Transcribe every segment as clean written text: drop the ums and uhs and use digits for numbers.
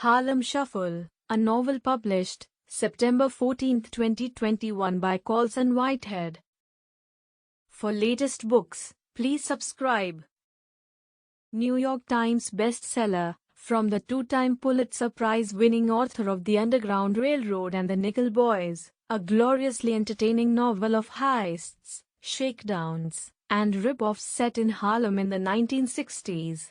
Harlem Shuffle, a novel published September 14, 2021 by Colson Whitehead. For latest books, please subscribe. New York Times bestseller, from the two-time Pulitzer Prize-winning author of The Underground Railroad and the Nickel Boys, a gloriously entertaining novel of heists, shakedowns, and rip-offs set in Harlem in the 1960s.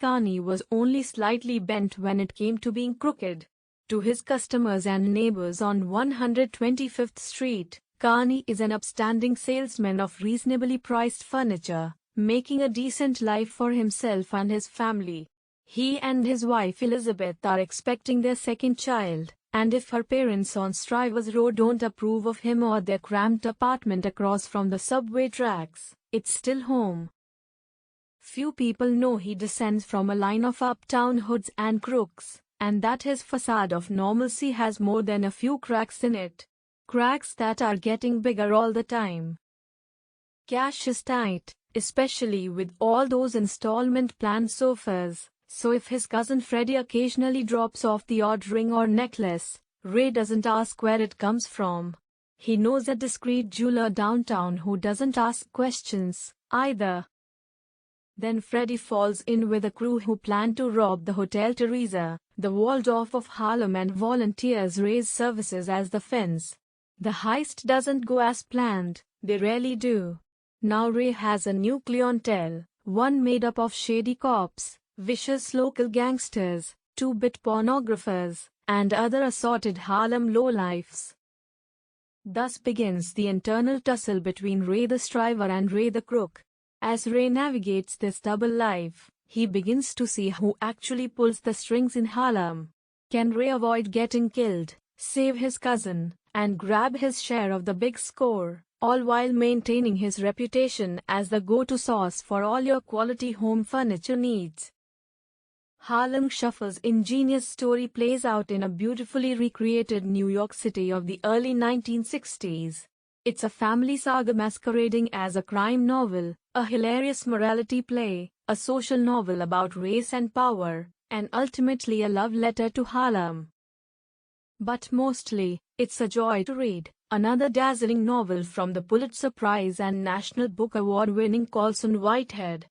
Carney was only slightly bent when it came to being crooked. To his customers and neighbors on 125th Street, Carney is an upstanding salesman of reasonably priced furniture, making a decent life for himself and his family. He and his wife Elizabeth are expecting their second child, and if her parents on Strivers Road don't approve of him or their cramped apartment across from the subway tracks, it's still home. Few people know he descends from a line of uptown hoods and crooks, and that his facade of normalcy has more than a few cracks in it. Cracks that are getting bigger all the time. Cash is tight, especially with all those installment plan sofas, so if his cousin Freddie occasionally drops off the odd ring or necklace, Ray doesn't ask where it comes from. He knows a discreet jeweler downtown who doesn't ask questions, either. Then Freddie falls in with a crew who plan to rob the Hotel Teresa, the Waldorf of Harlem, and volunteers Ray's services as the fence. The heist doesn't go as planned, they rarely do. Now Ray has a new clientele, one made up of shady cops, vicious local gangsters, two-bit pornographers, and other assorted Harlem lowlifes. Thus begins the internal tussle between Ray the Striver and Ray the Crook. As Ray navigates this double life, he begins to see who actually pulls the strings in Harlem. Can Ray avoid getting killed, save his cousin, and grab his share of the big score, all while maintaining his reputation as the go-to source for all your quality home furniture needs? Harlem Shuffle's ingenious story plays out in a beautifully recreated New York City of the early 1960s. It's a family saga masquerading as a crime novel, a hilarious morality play, a social novel about race and power, and ultimately a love letter to Harlem. But mostly, it's a joy to read. Another dazzling novel from the Pulitzer Prize and National Book Award-winning Colson Whitehead.